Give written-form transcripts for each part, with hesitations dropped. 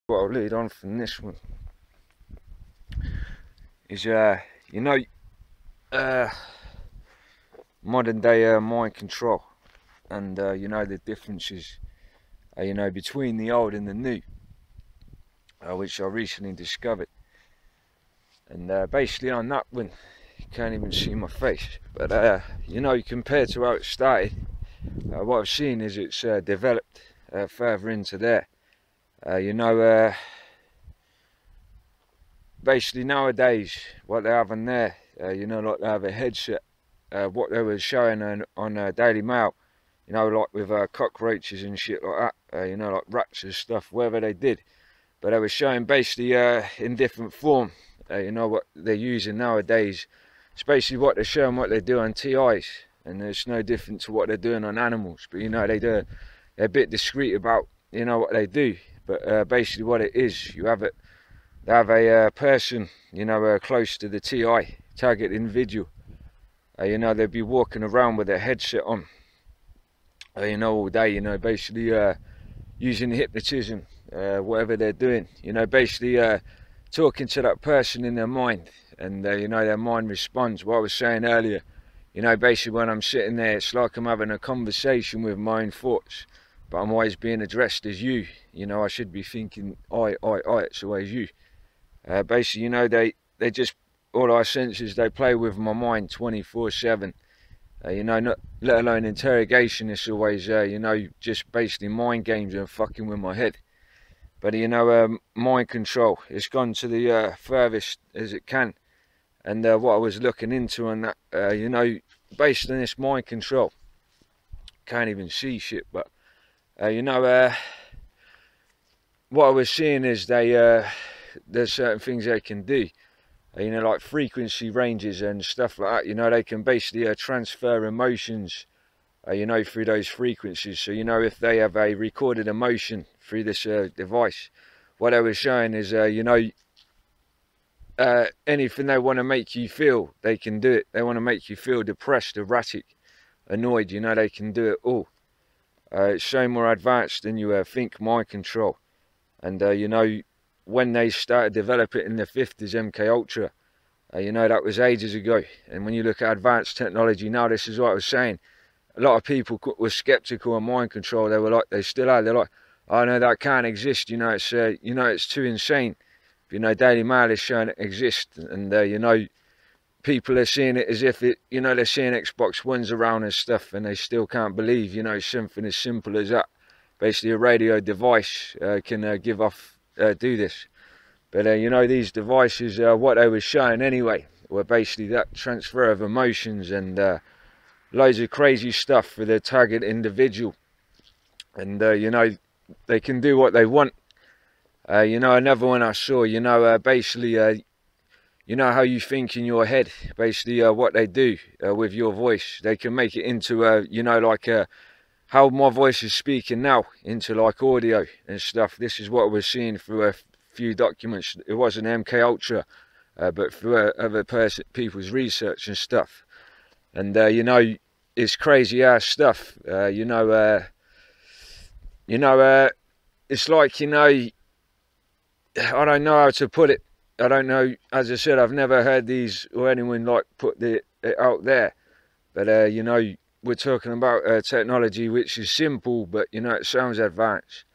What I'll lead on from this one is, you know, uh, modern day mind control, and you know, the differences, you know, between the old and the new, which I recently discovered. And basically on that one, you can't even see my face, but you know, compared to how it started, what I've seen is it's developed further into there. You know, basically nowadays what they have on there, you know, like they have a headset, what they were showing on Daily Mail, you know, like with cockroaches and shit like that, you know, like rats and stuff, whatever they did. But they were showing basically in different form, you know, what they're using nowadays. It's basically what they're showing, what they do on TIs, and it's no different to what they're doing on animals. But you know, they're a bit discreet about, you know, what they do. But basically what it is, you have it. They have a person, you know, close to the TI, target individual. You know, they'd be walking around with their headset on, you know, all day, you know, basically using hypnotism, whatever they're doing, you know, basically talking to that person in their mind, and you know, their mind responds. What I was saying earlier, you know, basically when I'm sitting there, it's like I'm having a conversation with my own thoughts, but I'm always being addressed as you. You know, I should be thinking I, it's always you. Basically, you know, they just, all our senses, they play with my mind 24/7. You know, not let alone interrogation. It's always, you know, just basically mind games and fucking with my head. But you know, mind control, it's gone to the furthest as it can. And what I was looking into on that, you know, based on this mind control, can't even see shit. But you know, what I was seeing is there's certain things they can do, you know, like frequency ranges and stuff like that. You know, they can basically transfer emotions, you know, through those frequencies. So you know, if they have a recorded emotion through this device, what I was showing is, you know, anything they want to make you feel, they can do it. They want to make you feel depressed, erratic, annoyed, you know, they can do it all. It's so more advanced than you think, mind control. And you know, when they started developing it in the 50s, MK Ultra, you know, that was ages ago. And when you look at advanced technology now, this is what I was saying. A lot of people were skeptical on mind control. They were like, they still are. They're like, oh no, that can't exist. You know, it's too insane. But, you know, Daily Mail is showing it exists, and you know, people are seeing it as if it, you know, they're seeing Xbox Ones around and stuff, and they still can't believe, you know, something as simple as that. Basically, a radio device can give off, do this. But you know, these devices, what they were showing anyway, were basically that transfer of emotions and loads of crazy stuff for the target individual. And you know, they can do what they want. You know, another one I saw, you know, basically, you know how you think in your head, basically what they do with your voice, they can make it into, you know, like how my voice is speaking now, into like audio and stuff. This is what we're seeing through a few documents. It wasn't MK Ultra, but through other people's research and stuff. And you know, it's crazy ass stuff. You know, it's like, you know, I don't know how to put it. I don't know, as I said, I've never heard these or anyone like put it out there. But you know, we're talking about technology which is simple, but you know, it sounds advanced.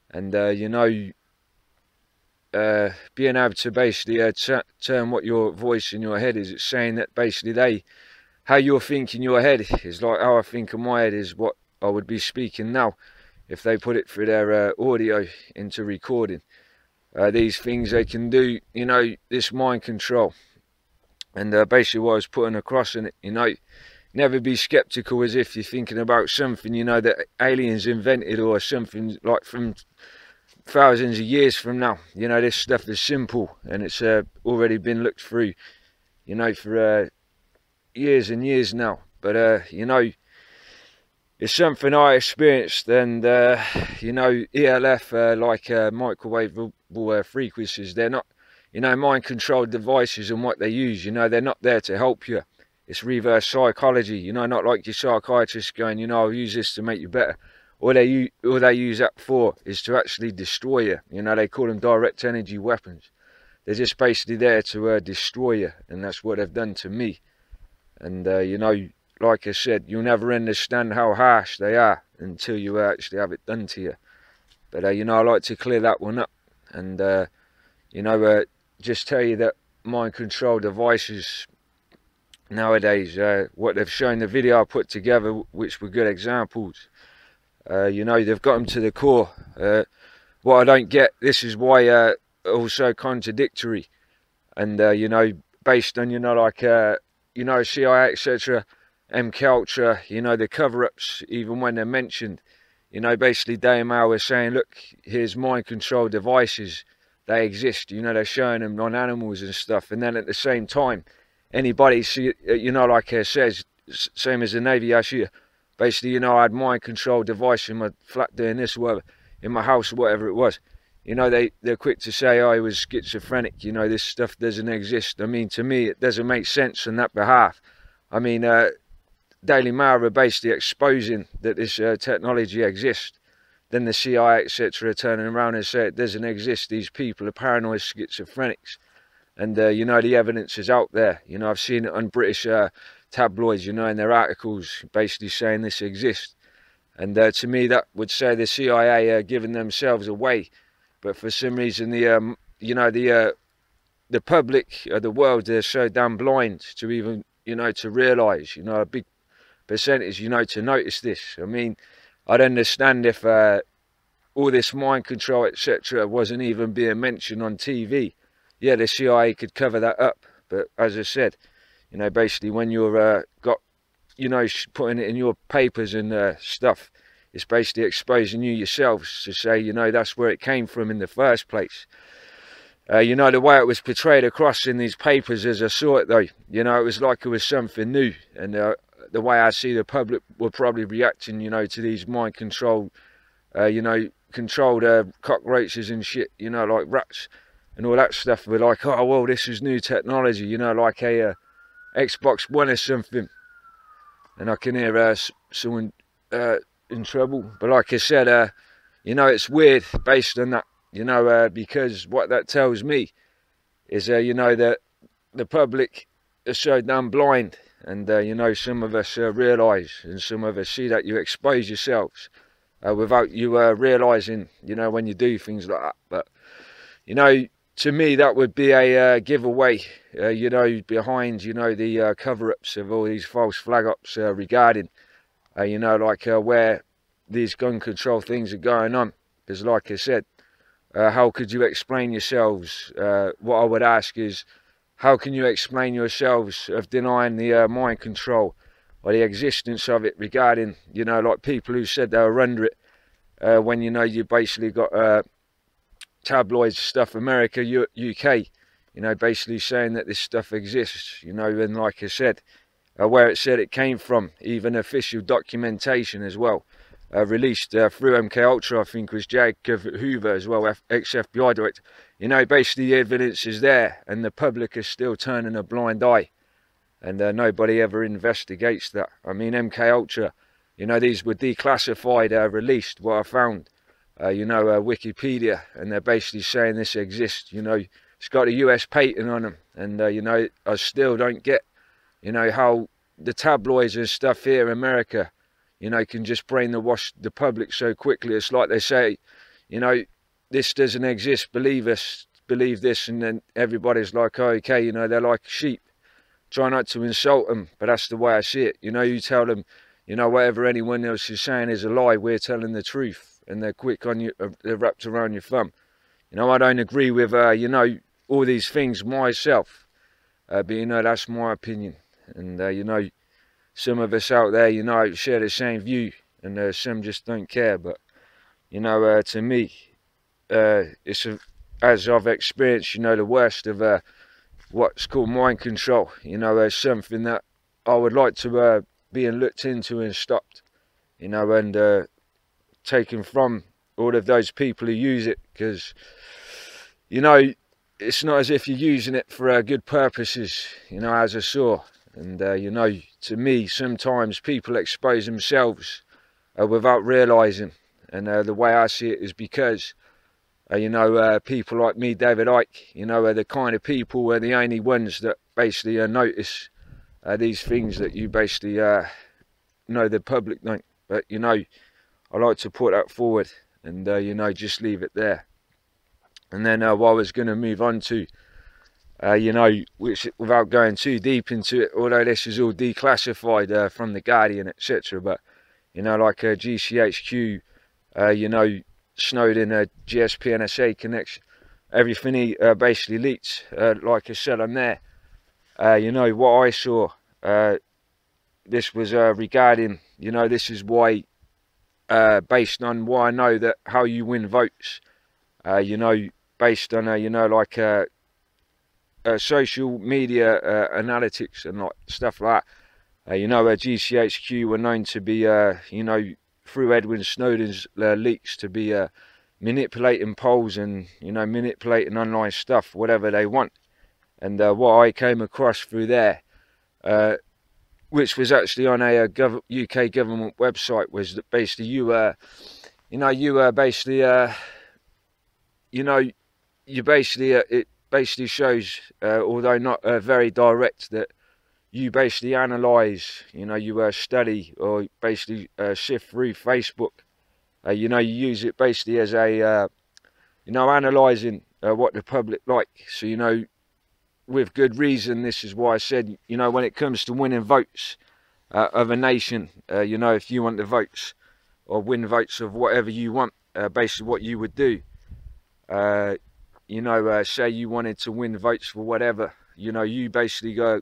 And you know, being able to basically turn what your voice in your head is, it's saying that basically how you're thinking your head is like how I think in my head is what I would be speaking now if they put it through their audio into recording. These things they can do, you know, this mind control. And basically what I was putting across in it, you know, never be skeptical as if you're thinking about something, you know, that aliens invented or something like from thousands of years from now. You know, this stuff is simple, and it's already been looked through, you know, for years and years now. But you know, it's something I experienced. And you know, ELF, like microwave frequencies, they're not, you know, mind controlled devices, and what they use, you know, they're not there to help you. It's reverse psychology, you know, not like your psychiatrist going, you know, I'll use this to make you better. all they use that for is to actually destroy you. You know, they call them direct energy weapons. They're just basically there to destroy you, and that's what they've done to me. And you know, like I said, you'll never understand how harsh they are until you actually have it done to you. But you know, I like to clear that one up, and you know, just tell you that mind control devices nowadays, what they've shown, the video I put together, which were good examples, you know, they've got them to the core. What I don't get, this is why also contradictory, and you know, based on, you know, like you know, CIA, etc., MK Ultra, you know, the cover-ups, even when they're mentioned, you know, basically Daily Mail is saying, look, here's mind control devices, they exist, you know, they're showing them on animals and stuff, and then at the same time, anybody see, you know, like it says, same as the Navy last year, basically, you know, I had mind control device in my flat doing this, whatever, in my house, or whatever it was. You know, they're quick to say, oh, I was schizophrenic, you know, this stuff doesn't exist. I mean, to me, it doesn't make sense on that behalf. I mean, Daily Mail are basically exposing that this technology exists. Then the CIA, etc., are turning around and say it doesn't exist. These people are paranoid schizophrenics. And, you know, the evidence is out there. You know, I've seen it on British tabloids, you know, in their articles, basically saying this exists. And to me, that would say the CIA are giving themselves away. But for some reason, the you know, the public, the world, they're so damn blind to even, you know, to realise, you know, a big percentage, you know, to notice this. I mean, I'd understand if all this mind control, etc., wasn't even being mentioned on TV. Yeah, the CIA could cover that up. But as I said, you know, basically when you're got, you know, putting it in your papers and stuff, it's basically exposing you yourselves to say, you know, that's where it came from in the first place. You know, the way it was portrayed across in these papers as I saw it, though, you know, it was like it was something new. And the way I see the public were probably reacting, you know, to these mind control, you know, controlled cockroaches and shit, you know, like rats and all that stuff. Were like, oh, well, this is new technology, you know, like a Xbox One or something. And I can hear someone in trouble. But like I said, you know, it's weird based on that, you know, because what that tells me is, you know, that the public are so damn blind. And, you know, some of us realise, and some of us see that you expose yourselves without you realising, you know, when you do things like that. But, you know, to me, that would be a giveaway, you know, behind, you know, the cover-ups of all these false flag-ups regarding, you know, like where these gun control things are going on. Because like I said, how could you explain yourselves? What I would ask is, how can you explain yourselves of denying the mind control or the existence of it regarding, you know, like people who said they were under it, when, you know, you basically got tabloids stuff, America, UK, you know, basically saying that this stuff exists, you know, and like I said, where it said it came from, even official documentation as well, released through MK Ultra, I think was Jacob Hoover as well, ex-FBI director. You know, basically the evidence is there, and the public is still turning a blind eye, and nobody ever investigates that. I mean, MK Ultra, you know, these were declassified, released, what I found, you know, Wikipedia, and they're basically saying this exists. You know, it's got a US patent on them, and you know, I still don't get, you know, how the tabloids and stuff here in America, you know, can just brainwash the public so quickly. It's like they say, you know, this doesn't exist, believe us, believe this, and then everybody's like, oh, okay, you know, they're like sheep. Try not to insult them, but that's the way I see it. You know, you tell them, you know, whatever anyone else is saying is a lie, we're telling the truth, and they're quick on you, they're wrapped around your thumb. You know, I don't agree with, you know, all these things myself, but, you know, that's my opinion. And, you know, some of us out there, you know, share the same view, and some just don't care. But, you know, to me, it's, as I've experienced, you know, the worst of what's called mind control. You know, something that I would like to being looked into and stopped, you know, and taken from all of those people who use it, because, you know, it's not as if you're using it for good purposes, you know, as I saw. And, you know, to me, sometimes people expose themselves without realising. And the way I see it is because people like me, David Icke, are the kind of people are the only ones that basically notice these things that you basically know the public don't. But I like to put that forward and just leave it there. And then what I was going to move on to, which without going too deep into it, although this is all declassified from the Guardian, etc. But like GCHQ, Snowden, GSP, NSA connection, everything he basically leaked. Like I said on there, what I saw. This was regarding, this is why, based on why I know that how you win votes, based on, social media analytics and like stuff like that. GCHQ were known to be, through Edward Snowden's leaks, to be manipulating polls and, manipulating online stuff, whatever they want. And what I came across through there, which was actually on a UK government website, was that basically it basically shows, although not very direct, that you basically analyse, you study or basically sift through Facebook. You use it basically as a, analysing what the public like. So, with good reason, this is why I said, when it comes to winning votes of a nation, if you want the votes or win votes of whatever you want, basically what you would do, say you wanted to win votes for whatever, you basically go,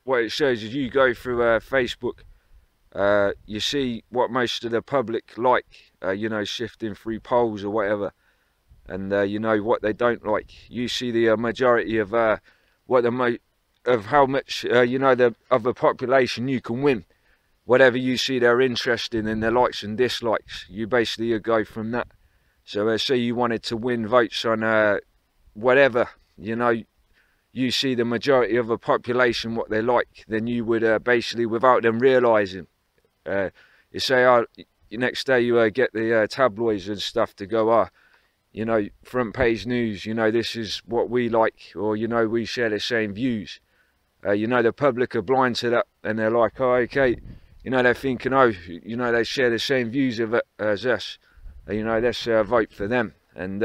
what it shows is you go through Facebook, you see what most of the public like, shifting through polls or whatever, and what they don't like. You see the majority of how much the of the population you can win, whatever you see they're interested in, their likes and dislikes. You basically go from that. So say you wanted to win votes on whatever, you see the majority of the population what they like, then you would basically, without them realising, you say, next day you get the tabloids and stuff to go, front page news, this is what we like, or we share the same views. The public are blind to that, and they're like, oh, okay, they're thinking, oh, they share the same views of it as us, let's vote for them. And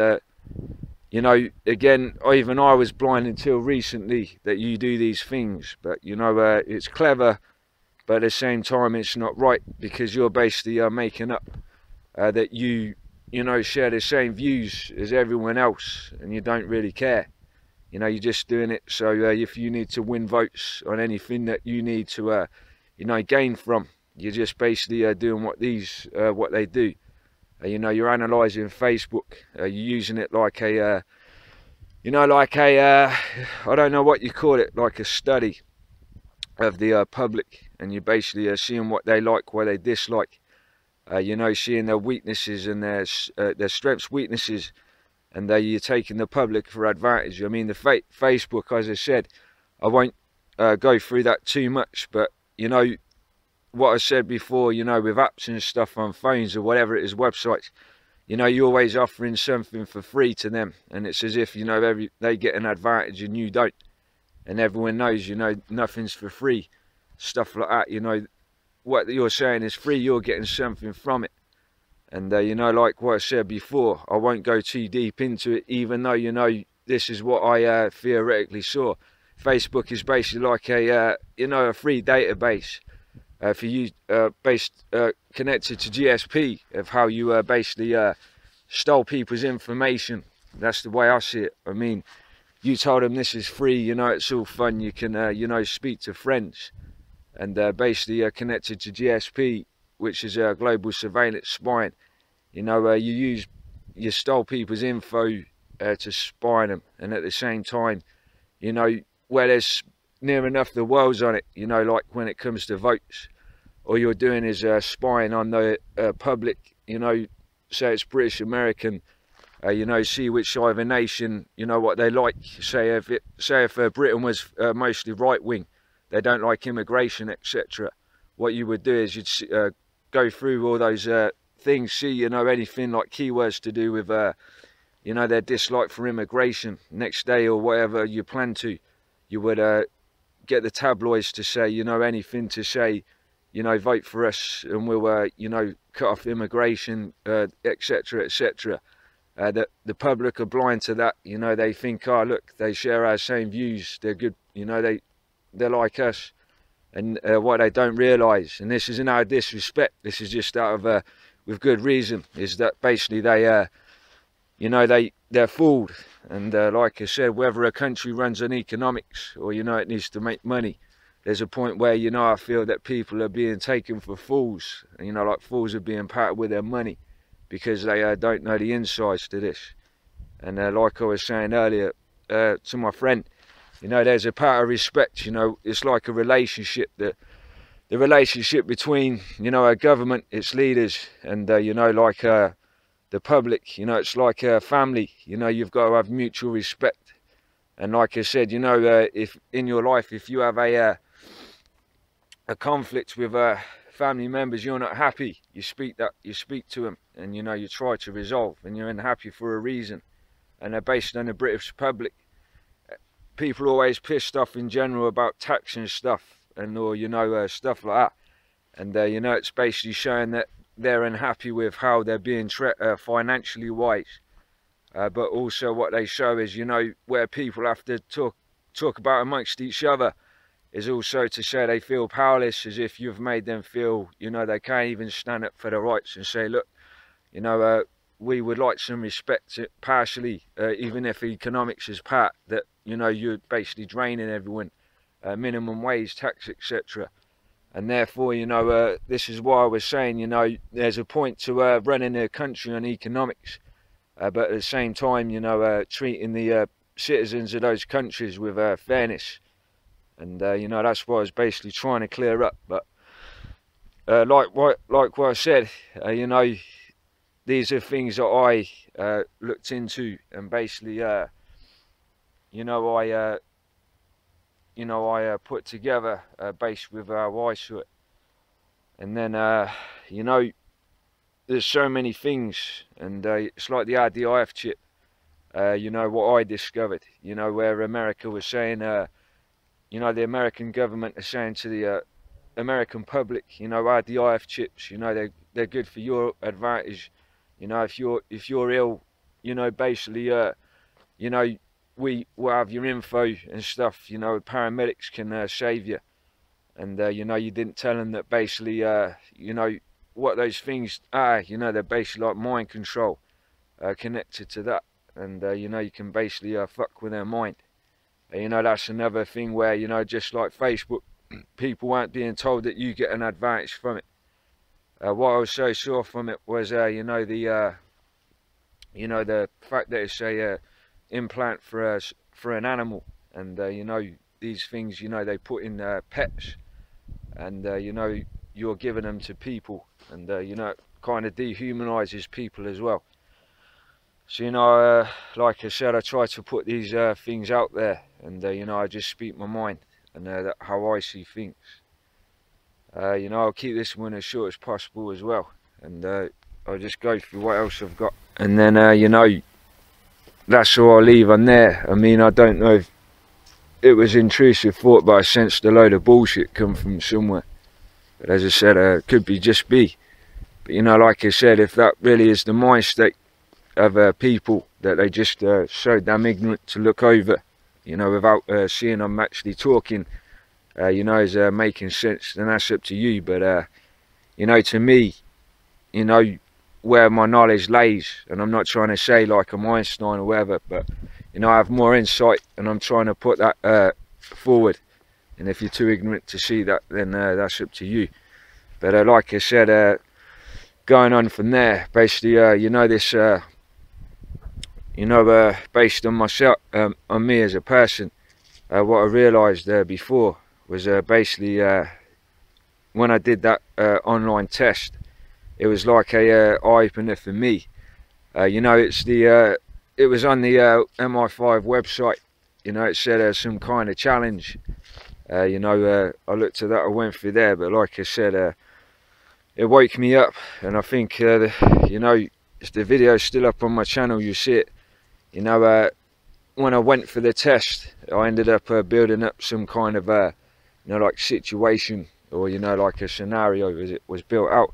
again, even I was blind until recently that you do these things, but it's clever, but at the same time it's not right, because you're basically making up that you share the same views as everyone else, and you don't really care. You're just doing it so if you need to win votes on anything that you need to gain from, you're just basically doing what they do. You're analysing Facebook, you're using it like a I don't know what you call it, like a study of the public, and you're basically seeing what they like, what they dislike, seeing their weaknesses and their strengths, weaknesses, and you're taking the public for advantage. I mean, the Facebook, as I said, I won't go through that too much, but what I said before, with apps and stuff on phones or whatever it is, websites, you're always offering something for free to them, and it's as if they get an advantage and you don't, and everyone knows nothing's for free, stuff like that. What you're saying is free, you're getting something from it. And like what I said before, I won't go too deep into it, even though this is what I theoretically saw. Facebook is basically like a a free database for you, connected to GSP, of how you basically stole people's information. That's the way I see it. I mean, you told them this is free, it's all fun, you can speak to friends, and basically connected to GSP, which is a global surveillance spying. You stole people's info to spy on them, and at the same time, where there's near enough the world's on it, like when it comes to votes, all you're doing is spying on the public, say it's British, American, see which side of a nation, what they like. Say if Britain was mostly right wing, they don't like immigration, etc. What you would do is you'd go through all those things, see, you know, anything like keywords to do with, you know, their dislike for immigration, next day or whatever you plan to, you would get the tabloids to say, you know, anything to say, you know, vote for us and we'll, you know, cut off immigration, etc., etc. The public are blind to that. You know, they think, oh, look, they share our same views, they're good, you know, they're like us. And what they don't realise, and this isn't out of disrespect, this is just out of, with good reason, is that basically they, you know, they're fooled. And like I said, whether a country runs on economics or, you know, it needs to make money, there's a point where, you know, I feel that people are being taken for fools. You know, like fools are being parted with their money because they don't know the insides to this. And like I was saying earlier to my friend, you know, there's a part of respect. You know, it's like a relationship, the relationship between, you know, a government, its leaders, and you know, like the public. You know, it's like a family. You know, you've got to have mutual respect. And like I said, you know, if in your life, if you have a conflict with family members, you're not happy, you speak to them, and you know, you try to resolve, and you're unhappy for a reason. And they're based on the British public. People are always pissed off in general about tax and stuff, and or, you know, stuff like that. And you know, it's basically showing that they're unhappy with how they're being financially wise. But also what they show is, you know, where people have to talk about amongst each other, is also to say they feel powerless, as if you've made them feel, you know, they can't even stand up for their rights and say, look, you know, we would like some respect partially, even if economics is part, that, you know, you're basically draining everyone, minimum wage, tax, etc. And therefore, you know, this is why I was saying, you know, there's a point to running a country on economics, but at the same time, you know, treating the citizens of those countries with fairness. And you know, that's what I was basically trying to clear up. But like what I said, you know, these are things that I looked into, and basically, you know, I put together based with how I saw it. And then you know, there's so many things, and it's like the RDIF chip. You know, what I discovered, you know, where America was saying, you know, the American government are saying to the American public, you know, RDIF chips, you know, they're good for your advantage. You know, if you're ill, you know, basically, you know, we will have your info and stuff. You know, paramedics can save you. And you know, you didn't tell them that basically, you know, what those things are. You know, they're basically like mind control connected to that. And you know, you can basically fuck with their mind. You know, that's another thing where, you know, just like Facebook, people aren't being told that you get an advantage from it. What I was so sure from it was, you know, the fact that it's a implant for an animal, and you know, these things, you know, they put in pets, and you know, you're giving them to people, and you know, it kind of dehumanizes people as well. So, you know, like I said, I try to put these things out there, and you know, I just speak my mind, and how I see things. You know, I'll keep this one as short as possible as well, and I'll just go through what else I've got, and then you know, that's all I'll leave on there. I mean, I don't know if it was intrusive thought, but I sensed a load of bullshit come from somewhere. But as I said, could be just be. But you know, like I said, if that really is the mind state of people, that they just so damn ignorant to look over, you know, without seeing I'm actually talking, you know, is making sense, then that's up to you. But you know, to me, you know, where my knowledge lays, and I'm not trying to say like I'm Einstein or whatever, but you know, I have more insight, and I'm trying to put that forward. And if you're too ignorant to see that, then that's up to you. But like I said, going on from there, basically, you know, this you know, based on myself, on me as a person, what I realised before was basically when I did that online test, it was like a eye-opener for me. You know, it's the it was on the MI5 website. You know, it said some kind of challenge. You know, I looked at that, I went through there, but like I said, it woke me up. And I think you know, if the video's still up on my channel, you see it. You know, when I went for the test, I ended up building up some kind of you know, like situation, or you know, like a scenario as it was built out.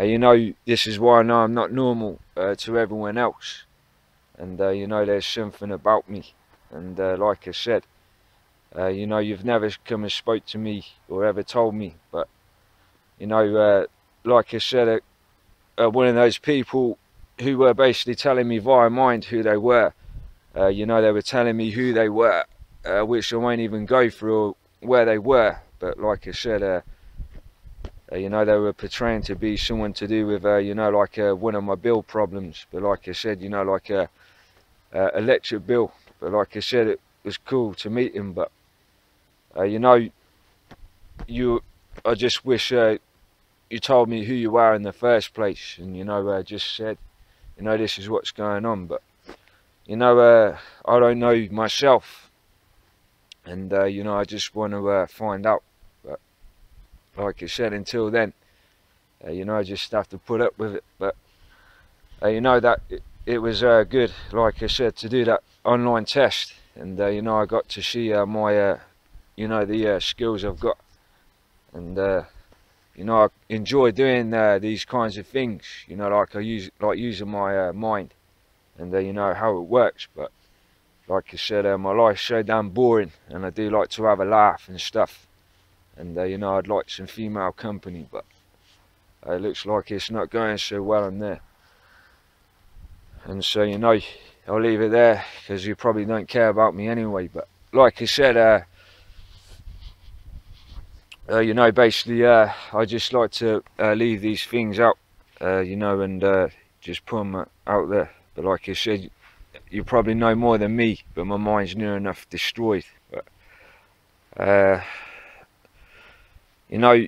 You know, this is why I know I'm not normal to everyone else. And you know, there's something about me. And like I said, you know, you've never come and spoke to me or ever told me, but you know, like I said, one of those people who were basically telling me via mind who they were. You know, they were telling me who they were, which I won't even go through where they were. But like I said, you know, they were portraying to be someone to do with, you know, like one of my bill problems. But like I said, you know, like a electric bill. But like I said, it was cool to meet him. But you know, I just wish you told me who you are in the first place, and you know, just said, you know, this is what's going on. But you know, I don't know myself, and you know, I just want to find out. But like I said, until then, you know, I just have to put up with it. But you know, that it was good, like I said, to do that online test, and you know, I got to see my you know, the skills I've got, and you know, I enjoy doing these kinds of things. You know, like I like using my mind, and you know how it works. But like I said, my life's so damn boring, and I do like to have a laugh and stuff. And you know, I'd like some female company, but it looks like it's not going so well in there. And so, you know, I'll leave it there, because you probably don't care about me anyway. But like I said, you know, basically, I just like to leave these things out, you know, and just put them out there. But like I said, you probably know more than me, but my mind's near enough destroyed. But you know,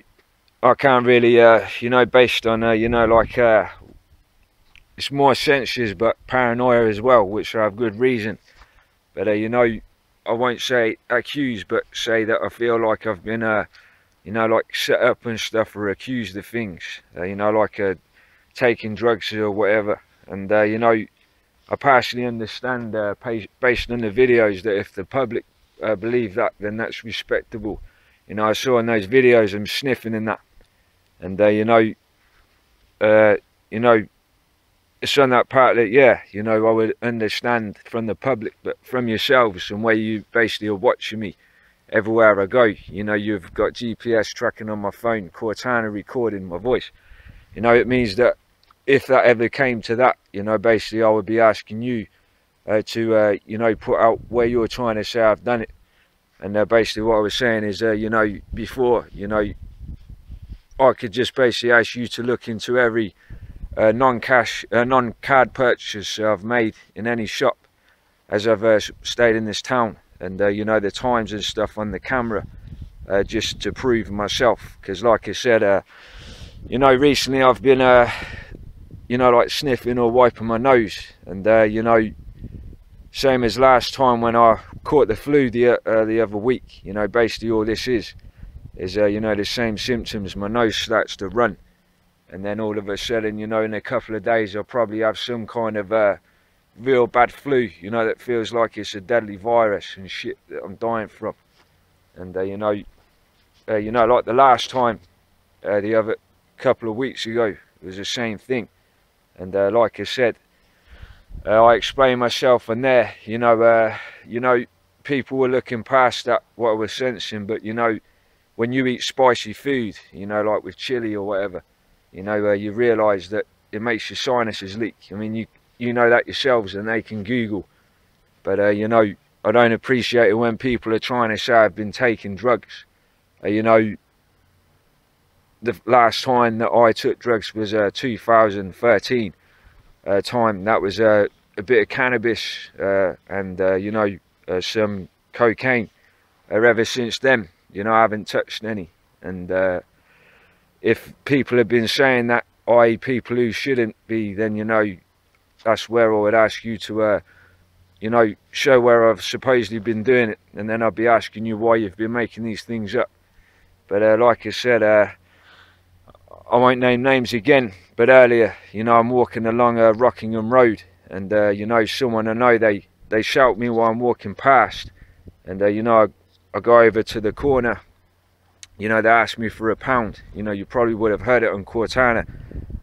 I can't really, you know, based on, you know, like, it's more senses, but paranoia as well, which I have good reason. But you know, I won't say accuse, but say that I feel like I've been, you know, like set up and stuff, or accused of things, you know, like taking drugs or whatever. And you know, I partially understand, based on the videos, that if the public believe that, then that's respectable. You know, I saw in those videos I'm sniffing and that, and you know, it's on that part that, yeah, you know, I would understand from the public, but from yourselves and where you basically are watching me everywhere I go, you know, you've got GPS tracking on my phone, Cortana recording my voice. You know, it means that if that ever came to that, you know, basically I would be asking you to, you know, put out where you're trying to say I've done it. And basically what I was saying is, you know, before, you know, I could just basically ask you to look into every non-card purchase I've made in any shop as I've stayed in this town, and you know, the times and stuff on the camera, just to prove myself. Because like I said, you know, recently I've been you know, like sniffing or wiping my nose, and you know, same as last time when I caught the flu the other week. You know, basically all this is you know, the same symptoms. My nose starts to run, and then all of a sudden, you know, in a couple of days I'll probably have some kind of real bad flu, you know, that feels like it's a deadly virus and shit that I'm dying from. And you know, like the last time, the other couple of weeks ago, it was the same thing. And like I said, I explained myself, and there, you know, people were looking past that, what I was sensing. But you know, when you eat spicy food, you know, like with chili or whatever, you know, you realise that it makes your sinuses leak. I mean, you know that yourselves, and they can Google. But you know, I don't appreciate it when people are trying to say I've been taking drugs. You know, the last time that I took drugs was 2013 time. That was a bit of cannabis and you know, some cocaine. Ever since then, you know, I haven't touched any. And if people have been saying that, i.e. people who shouldn't be, then you know, that's where I would ask you to you know, show where I've supposedly been doing it, and then I'll be asking you why you've been making these things up. But like I said, I won't name names again, but earlier, you know, I'm walking along Rockingham Road, and you know, someone I know, they shout me while I'm walking past, and you know, I go over to the corner. You know, they ask me for £1. You know, you probably would have heard it on Cortana,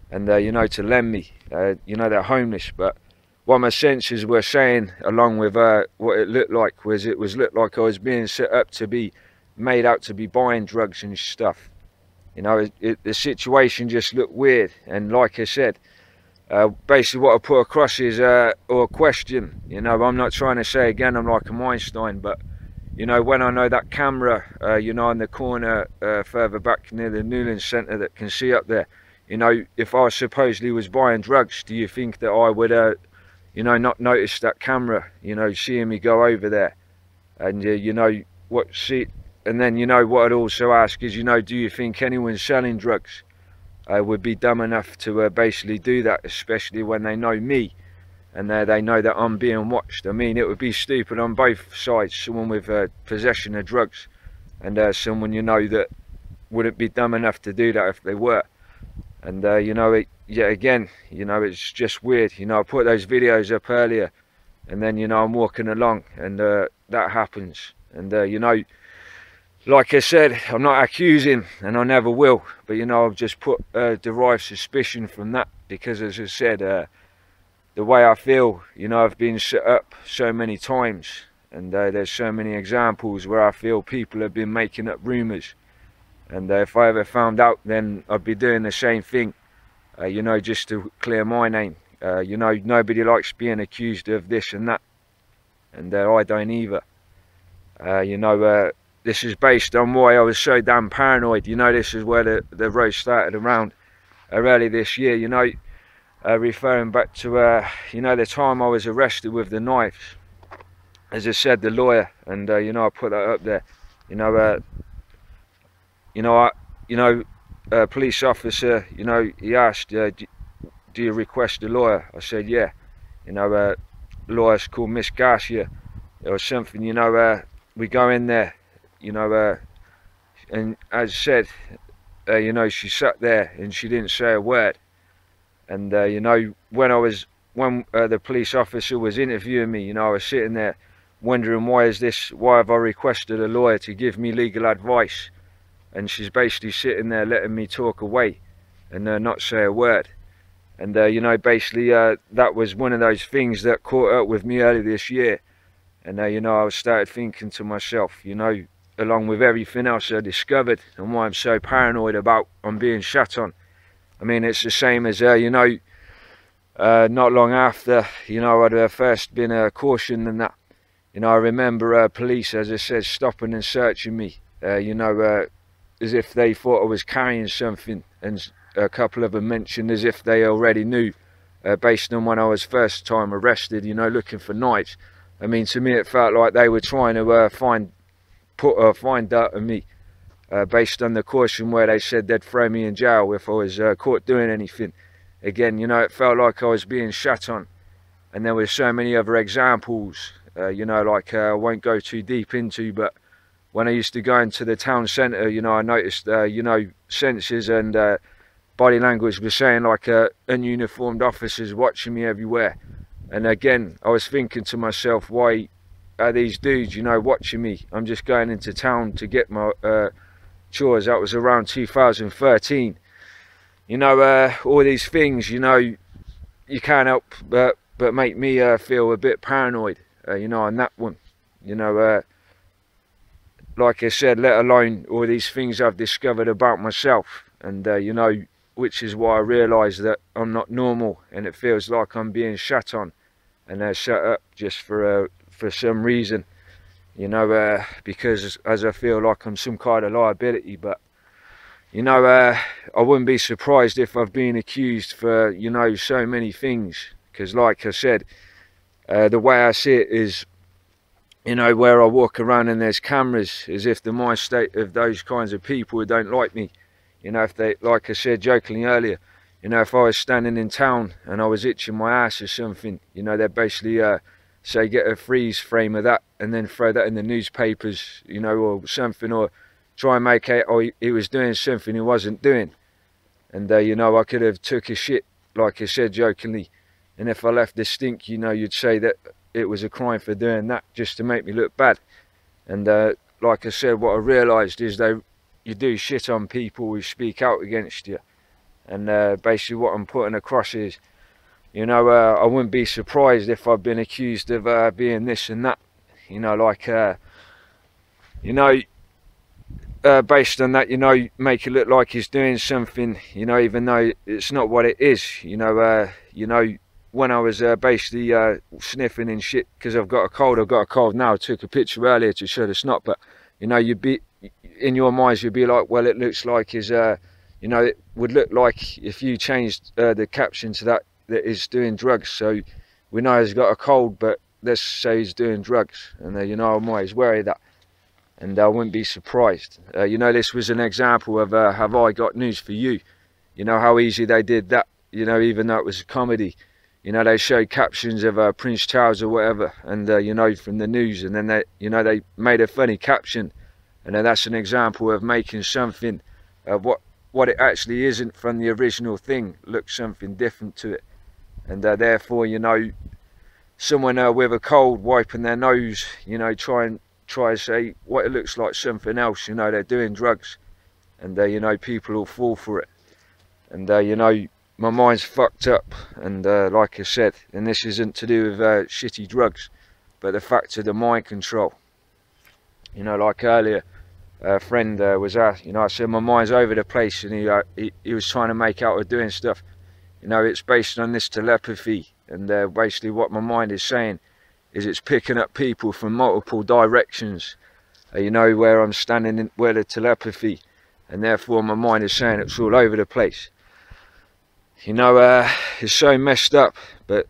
and you know, to lend me. You know, they're homeless, but what my senses were saying, along with what it looked like, was it was looked like I was being set up to be made out to be buying drugs and stuff. You know, the situation just looked weird, and like I said, basically what I put across is or a question. You know, I'm not trying to say again I'm like a Einstein, but you know, when I know that camera, you know, in the corner further back near the Newland Centre that can see up there, you know, if I supposedly was buying drugs, do you think that I would, you know, not notice that camera, you know, seeing me go over there? And, you know, and then, you know, what I'd also ask is, you know, do you think anyone selling drugs would be dumb enough to basically do that, especially when they know me? And they know that I'm being watched. I mean, it would be stupid on both sides. Someone with possession of drugs, and someone, you know, that wouldn't be dumb enough to do that if they were. And you know, yet again, you know, it's just weird. You know, I put those videos up earlier, and then, you know, I'm walking along, and that happens. And you know, like I said, I'm not accusing, and I never will. But you know, I've just put derived suspicion from that, because, as I said, the way I feel, you know, I've been set up so many times, and there's so many examples where I feel people have been making up rumours, and if I ever found out, then I'd be doing the same thing, you know, just to clear my name. You know, nobody likes being accused of this and that, and I don't either. You know, this is based on why I was so damn paranoid. You know, this is where the road started around early this year, you know. Referring back to you know, the time I was arrested with the knives. As I said, the lawyer, and you know, I put that up there. You know, police officer, you know, he asked, do you request a lawyer? I said, yeah. You know, lawyer's called Miss Garcia or something. You know, we go in there, you know, and as I said, you know, she sat there and she didn't say a word. And you know, when the police officer was interviewing me, you know, I was sitting there wondering, why have I requested a lawyer to give me legal advice? And she's basically sitting there letting me talk away and not say a word. And you know, basically that was one of those things that caught up with me early this year. And you know, I started thinking to myself, you know, along with everything else I discovered and why I'm so paranoid about I'm being shot on. I mean, it's the same as, you know, not long after, you know, I'd first been cautioned and that, you know, I remember police, as I said, stopping and searching me, you know, as if they thought I was carrying something, and a couple of them mentioned as if they already knew, based on when I was first time arrested, you know, looking for knives. I mean, to me it felt like they were trying to find dirt on me. Based on the caution where they said they'd throw me in jail if I was caught doing anything. Again, you know, it felt like I was being shot on. And there were so many other examples, you know, like I won't go too deep into, but when I used to go into the town centre, you know, I noticed, you know, senses and body language was saying like ununiformed officers watching me everywhere. And again, I was thinking to myself, why are these dudes, you know, watching me? I'm just going into town to get my chores. That was around 2013. You know, all these things, you know, you can't help but make me feel a bit paranoid, you know, on that one. You know, like I said, let alone all these things I've discovered about myself, and you know, which is why I realised that I'm not normal, and it feels like I'm being shut on and shut up just for some reason. You know, because as I feel like I'm some kind of liability. But you know, I wouldn't be surprised if I've been accused for, you know, so many things, because like I said, the way I see it is, you know, where I walk around and there's cameras, as if the mind state of those kinds of people who don't like me, you know, if they, like I said jokingly earlier, you know, if I was standing in town and I was itching my ass or something, you know, they'd basically say get a freeze frame of that and then throw that in the newspapers, you know, or something, or try and make out, oh, he was doing something he wasn't doing. And you know, I could have took a shit, like I said jokingly, and if I left the stink, you know, you'd say that it was a crime for doing that, just to make me look bad. And like I said, what I realised is you do shit on people who speak out against you. And basically what I'm putting across is, you know, I wouldn't be surprised if I've been accused of being this and that. You know, like, you know, based on that, you know, make it look like he's doing something, you know, even though it's not what it is. You know, when I was basically sniffing and shit because I've got a cold now. I took a picture earlier to show the snot, but you know, you'd be in your minds, you'd be like, well, it looks like his, you know, it would look like if you changed the caption to that he's doing drugs. So we know he's got a cold, but let's say he's doing drugs, and you know, I'm always wary of that. And I wouldn't be surprised. You know, this was an example of have I got news for you. You know how easy they did that. You know, even though it was a comedy, you know, they showed captions of Prince Charles or whatever, and you know, from the news, and then they, you know, they made a funny caption, and then that's an example of making something what it actually isn't from the original thing look something different to it. And therefore, you know, someone with a cold wiping their nose, you know, try to say what it looks like something else, you know, they're doing drugs, and you know, people will fall for it. And you know, my mind's fucked up, and like I said, and this isn't to do with shitty drugs, but the fact of the mind control. You know, like earlier, a friend was asked, you know, I said my mind's over the place, and he was trying to make out of doing stuff. You know, it's based on this telepathy, and basically what my mind is saying is it's picking up people from multiple directions, you know, where I'm standing in, where the telepathy, and therefore my mind is saying it's all over the place. You know, it's so messed up, but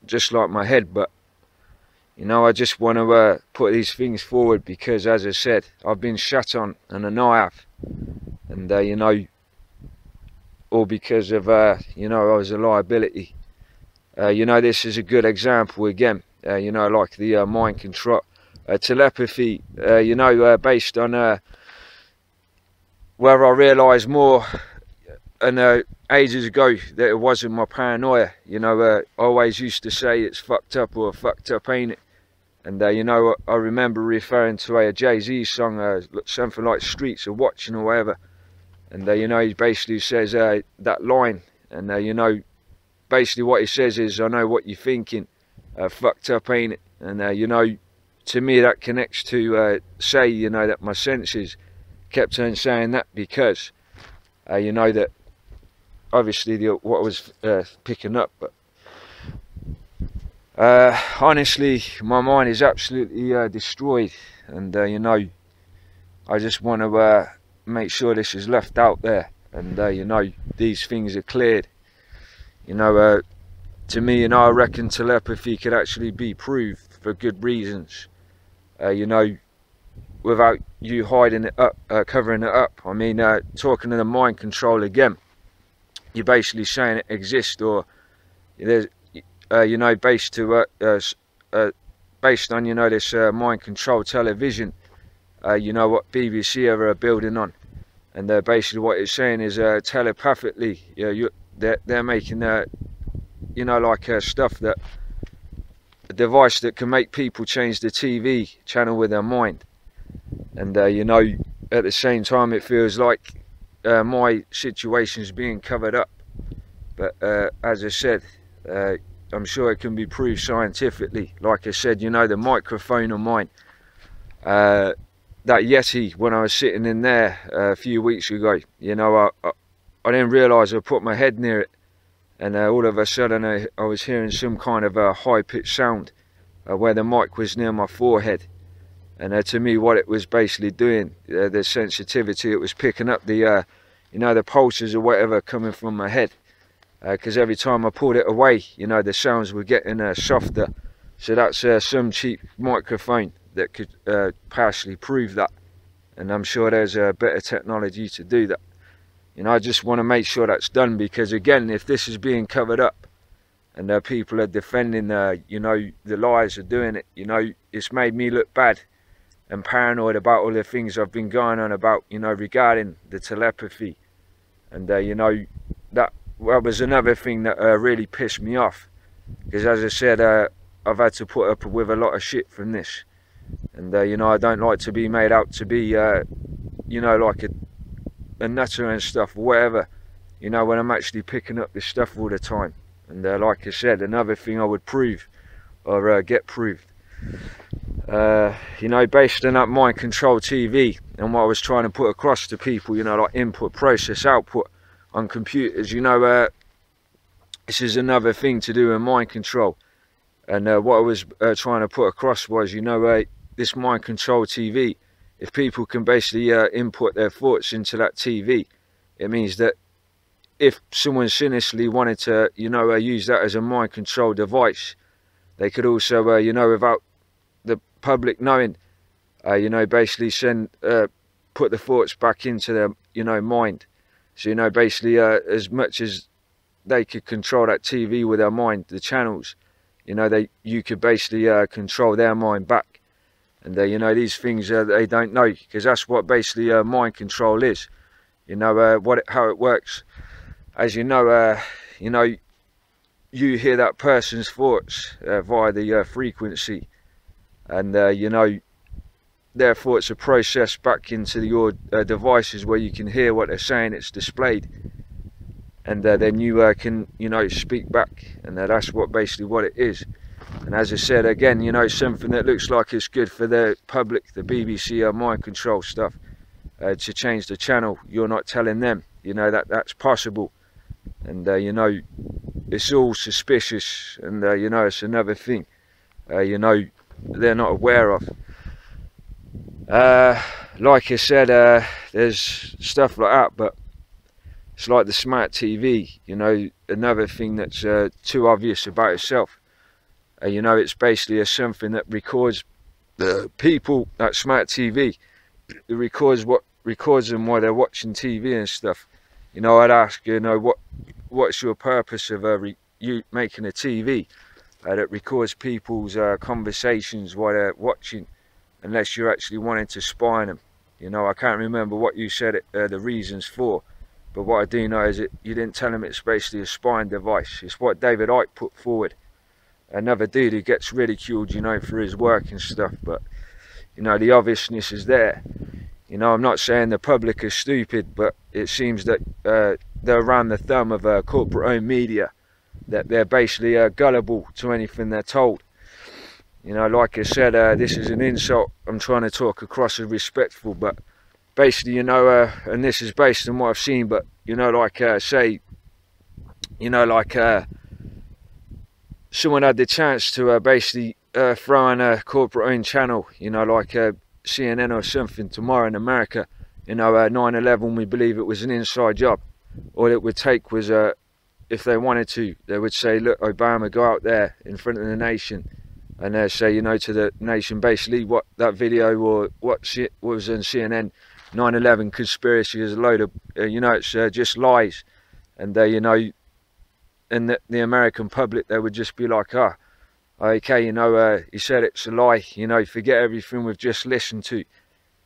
just like my head. But you know, I just want to put these things forward because, as I said, I've been shat on, and I know I have, and you know, all because of you know, I was a liability. You know, this is a good example again. You know, like the mind control, telepathy. You know, based on where I realised more, and ages ago, that it wasn't my paranoia. You know, I always used to say it's fucked up, or fucked up ain't it? And you know, I remember referring to a Jay-Z song, something like Streets Are Watching or whatever. And you know, he basically says that line, and you know, basically what he says is, I know what you're thinking, fucked up ain't it? And you know, to me that connects to say, you know, that my senses kept on saying that, because you know, that obviously what I was picking up. But honestly, my mind is absolutely destroyed, and you know, I just want to make sure this is left out there, and you know, these things are cleared. You know, to me, you know, I reckon telepathy could actually be proved for good reasons. You know, without you hiding it up, covering it up. I mean, talking to the mind control again, you're basically saying it exists, or there's, you know, based on, you know, this mind control television. You know what BBC are building on, and basically what it's saying is telepathically, you know, they're making you know, like stuff, that a device that can make people change the TV channel with their mind. And you know, at the same time, it feels like my situation's being covered up, but as I said, I'm sure it can be proved scientifically. Like I said, you know, the microphone of mine, that Yeti, when I was sitting in there a few weeks ago, you know, I didn't realise I put my head near it, and all of a sudden I was hearing some kind of a high-pitched sound where the mic was near my forehead. And to me, what it was basically doing, the sensitivity, it was picking up the, you know, the pulses or whatever coming from my head. Because every time I pulled it away, you know, the sounds were getting softer. So that's some cheap microphone that could partially prove that. And I'm sure there's a better technology to do that. You know, I just want to make sure that's done, because again, if this is being covered up, and people are defending, you know, the lies are doing it, you know, it's made me look bad and paranoid about all the things I've been going on about, you know, regarding the telepathy. And you know, that was another thing that really pissed me off, because as I said, I've had to put up with a lot of shit from this. And you know, I don't like to be made out to be you know, like a nutter and stuff, or whatever, you know, when I'm actually picking up this stuff all the time. And like I said, another thing I would prove, or get proved, you know, based on that mind control TV and what I was trying to put across to people, you know, like input, process, output on computers, you know, this is another thing to do with mind control. And what I was trying to put across was, you know, this mind control TV, if people can basically input their thoughts into that TV, it means that if someone sinisterly wanted to, you know, use that as a mind control device, they could also, you know, without the public knowing, you know, basically put the thoughts back into their, you know, mind. So, you know, basically as much as they could control that TV with their mind, the channels, you know, you could basically control their mind back. And you know, these things they don't know, because that's what basically mind control is. You know, how it works. As you know, you hear that person's thoughts via the frequency, and you know, their thoughts are processed back into your devices where you can hear what they're saying. It's displayed, and then you can, you know, speak back, and that's basically what it is. And as I said again, you know, something that looks like it's good for the public, the BBC mind control stuff, to change the channel, you're not telling them, you know, that's possible. And you know, it's all suspicious, and you know, it's another thing, you know, they're not aware of. Like I said, there's stuff like that, but it's like the smart TV, you know, another thing that's too obvious about itself. You know, it's basically something that records the people, that smart TV. It records them while they're watching TV and stuff. You know, I'd ask, you know, what's your purpose of you making a TV that records people's conversations while they're watching, unless you're actually wanting to spy on them. You know, I can't remember what you said the reasons for, but what I do know is that you didn't tell them it's basically a spying device. It's what David Icke put forward. Another dude who gets ridiculed, you know, for his work and stuff, but you know, the obviousness is there. You know, I'm not saying the public is stupid, but it seems that they're around the thumb of corporate-owned media, that they're basically gullible to anything they're told. You know, like I said, this is an insult. I'm trying to talk across as respectful, but basically, you know, and this is based on what I've seen, but you know, like say, you know, like someone had the chance to basically throw on a corporate-owned channel, you know, like CNN or something tomorrow in America, you know, 9/11, we believe it was an inside job. All it would take was, if they wanted to, they would say, look, Obama, go out there in front of the nation and say, you know, to the nation, basically what that video or what was on CNN, 9/11 conspiracy is a load of, you know, it's just lies. And you know, and the American public, they would just be like, oh, okay, you know, he said it's a lie, you know, forget everything we've just listened to.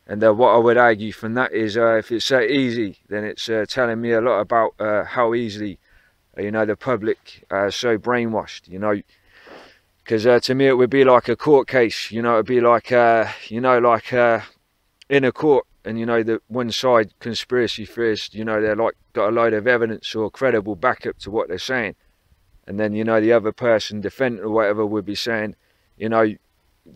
And what I would argue from that is, if it's so easy, then it's telling me a lot about how easily, you know, the public are so brainwashed, you know. Because to me, it would be like a court case, you know, it would be like, you know, like in a court, and, you know, the one side conspiracy theorist, you know, they're like got a load of evidence or credible backup to what they're saying. And then, you know, the other person, defendant or whatever, would be saying, you know,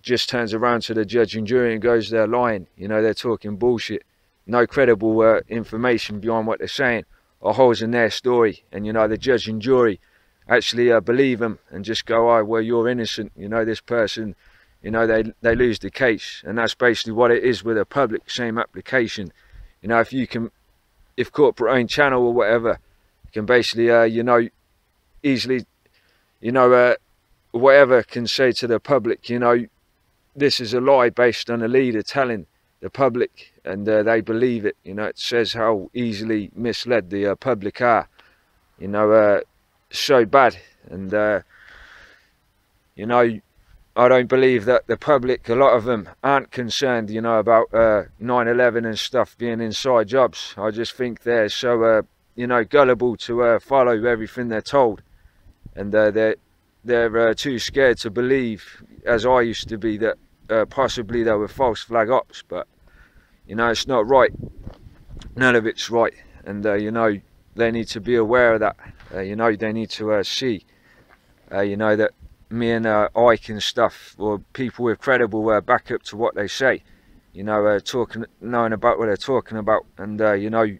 just turns around to the judge and jury and goes, they're lying, you know, they're talking bullshit. No credible information behind what they're saying, or holes in their story. And, you know, the judge and jury actually believe them and just go, oh, well, you're innocent, you know, this person, you know, they lose the case. And that's basically what it is with a public, same application. You know, if corporate-owned channel or whatever can basically, you know, easily, you know, whatever can say to the public, you know, this is a lie based on a leader telling the public, and they believe it. You know, it says how easily misled the public are, you know, so bad. And you know, I don't believe that the public, a lot of them, aren't concerned, you know, about 9/11 and stuff being inside jobs. I just think they're so you know, gullible to follow everything they're told, and they're too scared to believe, as I used to be, that possibly they were false flag ops. But you know, it's not right. None of it's right, and you know, they need to be aware of that. You know, they need to see, you know, that me and Ike and stuff, or people with credible backup to what they say, you know, knowing about what they're talking about, and you know,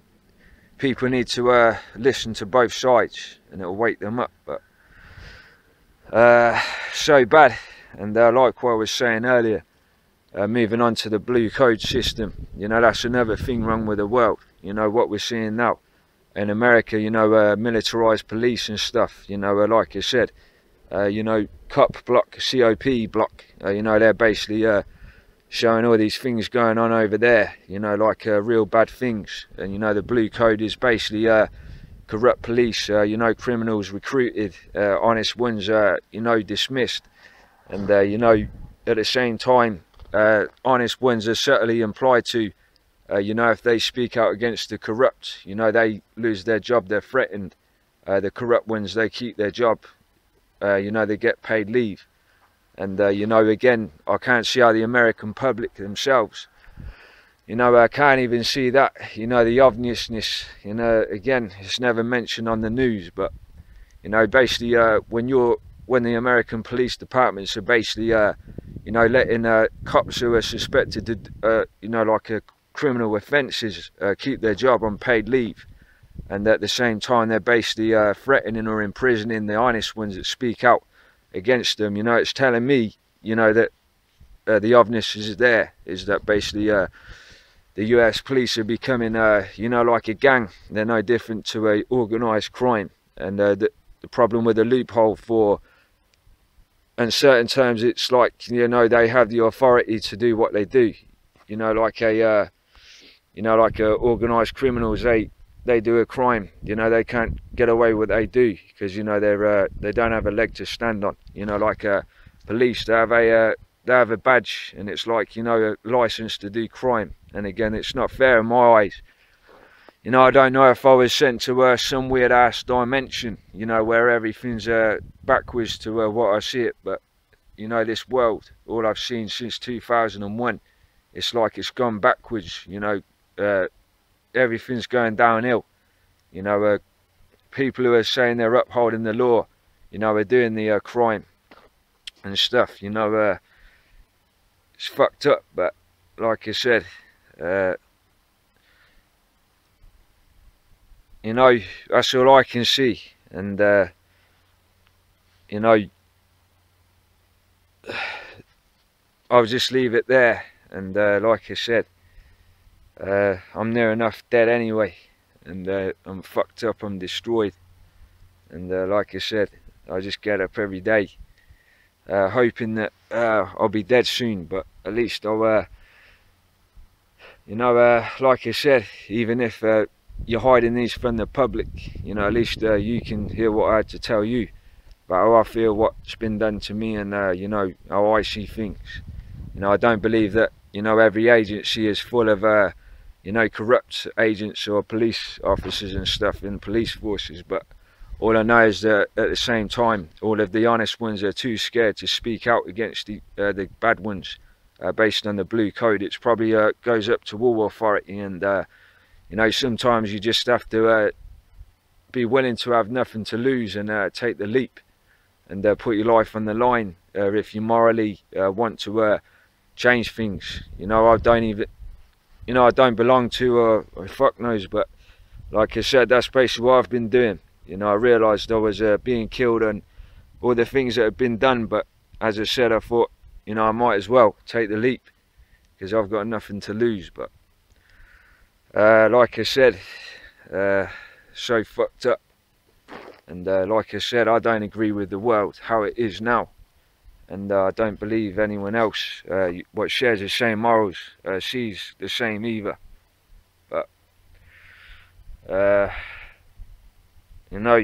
people need to listen to both sides, and it'll wake them up. But so bad. And like what I was saying earlier, moving on to the blue code system, you know, that's another thing wrong with the world. You know, what we're seeing now in America, you know, militarized police and stuff, you know, like I said, you know, COP block, you know, they're basically showing all these things going on over there, you know, like real bad things. And you know, the blue code is basically corrupt police, you know, criminals recruited, honest ones, you know, dismissed. And you know, at the same time, honest ones are certainly implied to, you know, if they speak out against the corrupt, you know, they lose their job, they're threatened. The corrupt ones, they keep their job, you know, they get paid leave. And you know, again, I can't see how the American public themselves, you know, can't even see that. You know, the obviousness, you know, again, it's never mentioned on the news, but you know, basically when the American police departments are basically you know, letting cops who are suspected to you know, like criminal offences keep their job on paid leave, and at the same time they're basically threatening or imprisoning the honest ones that speak out against them. You know, it's telling me, you know, that the obviousness is there, is that basically the US police are becoming you know, like a gang. They're no different to a organised crime. And the problem with the loophole for, in certain terms, it's like, you know, they have the authority to do what they do. You know, like you know, like organised criminals, they do a crime, you know, they can't get away with what they do, because you know, they don't have a leg to stand on. You know, like police, they have a badge, and it's like, you know, a license to do crime. And again, it's not fair in my eyes. You know, I don't know if I was sent to some weird ass dimension, you know, where everything's backwards to what I see it. But you know, this world, all I've seen since 2001, it's like it's gone backwards. You know, everything's going downhill. You know, people who are saying they're upholding the law, you know, are doing the crime and stuff. You know, it's fucked up. But like I said, you know, that's all I can see. And you know, I'll just leave it there. And like I said, I'm near enough dead anyway, and I'm fucked up, I'm destroyed. And like I said, I just get up every day hoping that I'll be dead soon, but at least I'll you know, like I said, even if you're hiding these from the public, you know, at least you can hear what I had to tell you about how I feel, what's been done to me, and you know, how I see things. You know, I don't believe that, you know, every agency is full of you know, corrupt agents or police officers and stuff in police forces, but all I know is that at the same time, all of the honest ones are too scared to speak out against the bad ones based on the blue code. It's probably goes up to all authority, and you know, sometimes you just have to be willing to have nothing to lose and take the leap and put your life on the line if you morally want to change things. You know, I don't even, you know, I don't belong to fuck knows, but like I said, that's basically what I've been doing. You know, I realised I was being killed and all the things that have been done, but as I said, I thought, you know, I might as well take the leap because I've got nothing to lose. But like I said, so fucked up. And like I said, I don't agree with the world how it is now, and I don't believe anyone else what shares the same morals sees the same either. But you know,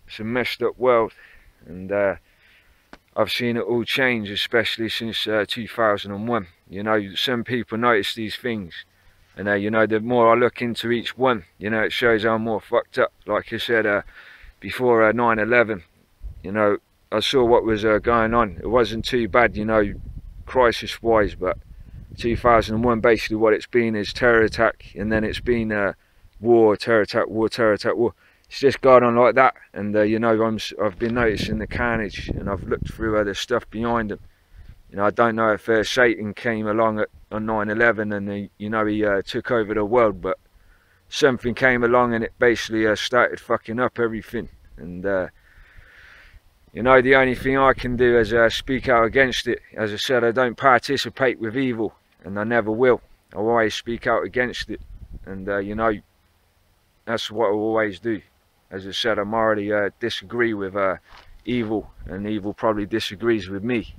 it's a messed up world, and I've seen it all change, especially since 2001. You know, some people notice these things, And you know, the more I look into each one, you know, it shows how more fucked up. Like I said, before 9/11, you know, I saw what was going on. It wasn't too bad, you know, crisis wise, but 2001, basically what it's been is terror attack, and then it's been war, terror attack, war, terror attack, war. It's just gone on like that. And you know, I've been noticing the carnage, and I've looked through the stuff behind them. You know, I don't know if Satan came along on 9/11 and you know, he took over the world, but something came along and it basically started fucking up everything. And you know, the only thing I can do is speak out against it. As I said, I don't participate with evil, and I never will. I always speak out against it, and you know, that's what I always do. As I said, I morally disagree with evil, and evil probably disagrees with me.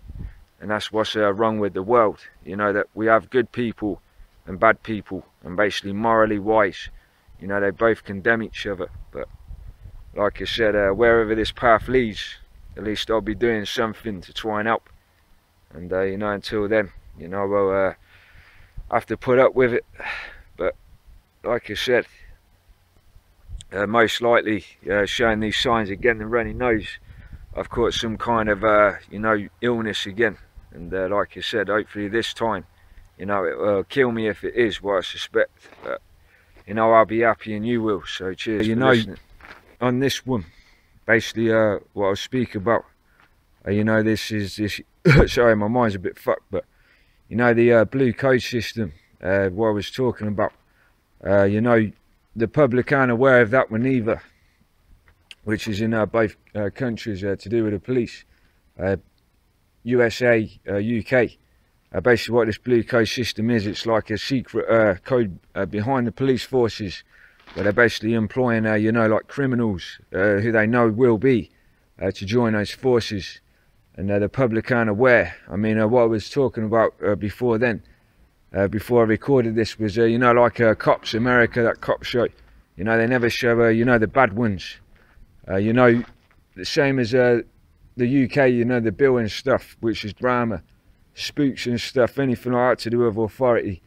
And that's what's wrong with the world. You know, that we have good people and bad people, and basically morally wise, you know, they both condemn each other. But like I said, wherever this path leads, at least I'll be doing something to try and help. And you know, until then, you know, I'll have to put up with it. But like I said, most likely showing these signs again, the runny nose, I've caught some kind of you know, illness again. And like I said, hopefully this time, you know, it will kill me if it is what I suspect. But you know, I'll be happy and you will. So cheers. You know, listening. On this one, basically what I'll speak about, you know, this sorry, my mind's a bit fucked, but you know, the blue code system, what I was talking about, you know, the public aren't aware of that one either, which is in both countries to do with the police, USA, UK. Basically what this blue code system is, it's like a secret code behind the police forces, where they're basically employing, you know, like criminals who they know will be to join those forces, and the public aren't aware. I mean, what I was talking about before then, before I recorded this, was you know, like Cops America, that cop show. You know, they never show you know, the bad ones. You know, the same as the UK, you know, the bill and stuff, which is drama, spooks and stuff, anything like that to do with authority.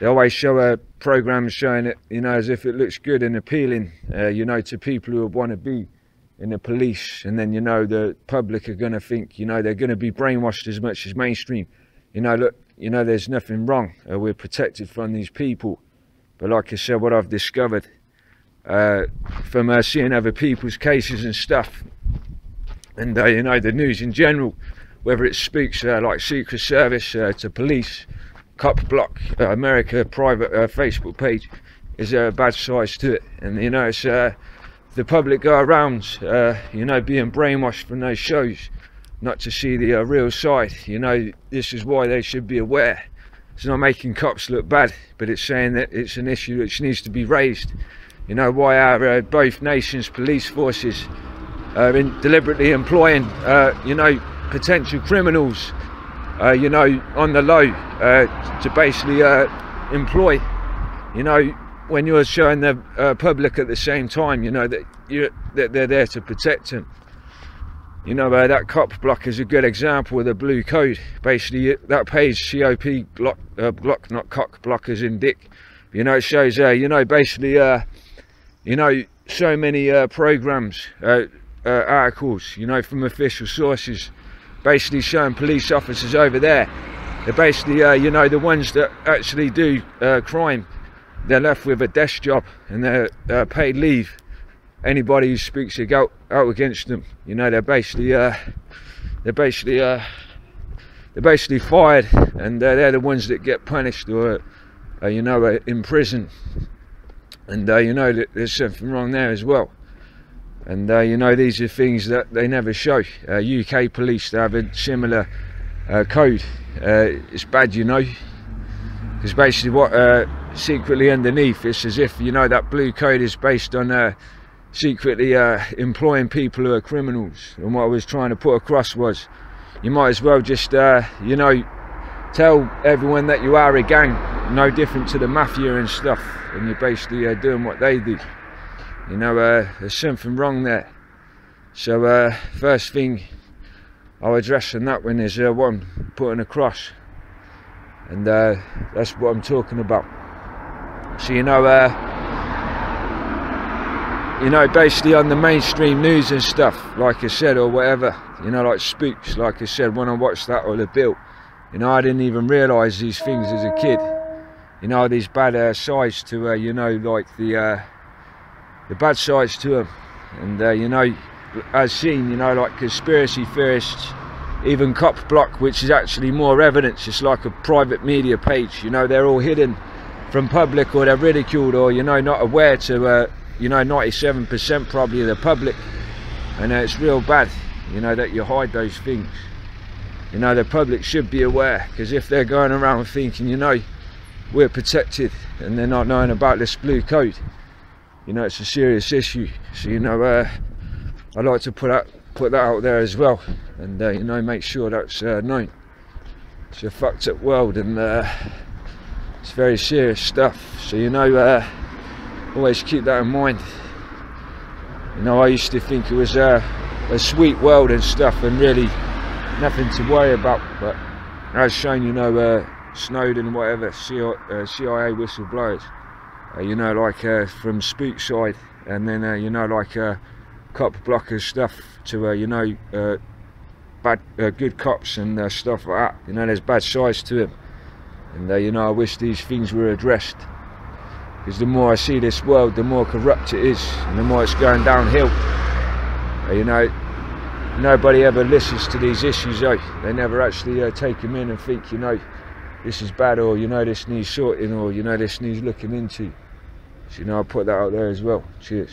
They always show programs showing it, you know, as if it looks good and appealing, you know, to people who want to be in the police. And then, you know, the public are going to think, you know, they're going to be brainwashed as much as mainstream. You know, look, you know, there's nothing wrong. We're protected from these people. But like I said, what I've discovered from seeing other people's cases and stuff, and you know, the news in general, whether it speaks like Secret Service to police, Cop Block, America private Facebook page, is a bad size to it. And you know, it's the public go around you know, being brainwashed from those shows not to see the real side. You know, this is why they should be aware. It's not making cops look bad, but it's saying that it's an issue which needs to be raised. You know, why are both nations' police forces deliberately employing you know, potential criminals, you know, on the low, to basically employ, you know, when you're showing the public at the same time, you know, that they're there to protect them. You know, that Cop Block is a good example of the blue code. Basically, that page, COP block, not cock block as in dick. You know, it shows, you know, basically, you know, so many programs, articles, you know, from official sources, basically showing police officers over there. They're basically, you know, the ones that actually do crime, they're left with a desk job and they're paid leave. Anybody who speaks out against them, you know, they're basically fired, and they're the ones that get punished or you know, in prison. And you know, that there's something wrong there as well. And you know, these are things that they never show. UK police, they have a similar code. It's bad, you know, because basically what secretly underneath, it's as if, you know, that blue code is based on secretly employing people who are criminals. And what I was trying to put across was, you might as well just you know, tell everyone that you are a gang, no different to the mafia and stuff, and you're basically doing what they do. You know, there's something wrong there. So first thing I'll address on that one is what I'm putting across, and that's what I'm talking about. So basically on the mainstream news and stuff, like I said, or whatever, like spooks, like I said, when I watched that or the bill, I didn't even realise these things as a kid. These bad sides to, like the bad sides to them. And, as seen, like conspiracy theorists, even Cop Block, which is actually more evidence, it's like a private media page, they're all hidden from public, or they're ridiculed, or, not aware to, 97% probably of the public. And it's real bad, that you hide those things. The public should be aware, because if they're going around thinking, we're protected, and they're not knowing about this blue code, it's a serious issue. So I'd like to put that out there as well, and make sure that's known. It's a fucked up world, and it's very serious stuff. So always keep that in mind. I used to think it was a sweet world and stuff, and really nothing to worry about, but as shown, Snowden and whatever, CIA whistleblowers, like from spook side, and then like cop blocker stuff to bad good cops and stuff like that. There's bad sides to them, and I wish these things were addressed, because the more I see this world, the more corrupt it is, and the more it's going downhill. Nobody ever listens to these issues, though. They never actually take them in and think, this is bad, or this needs sorting, or this needs looking into. So I'll put that out there as well. Cheers.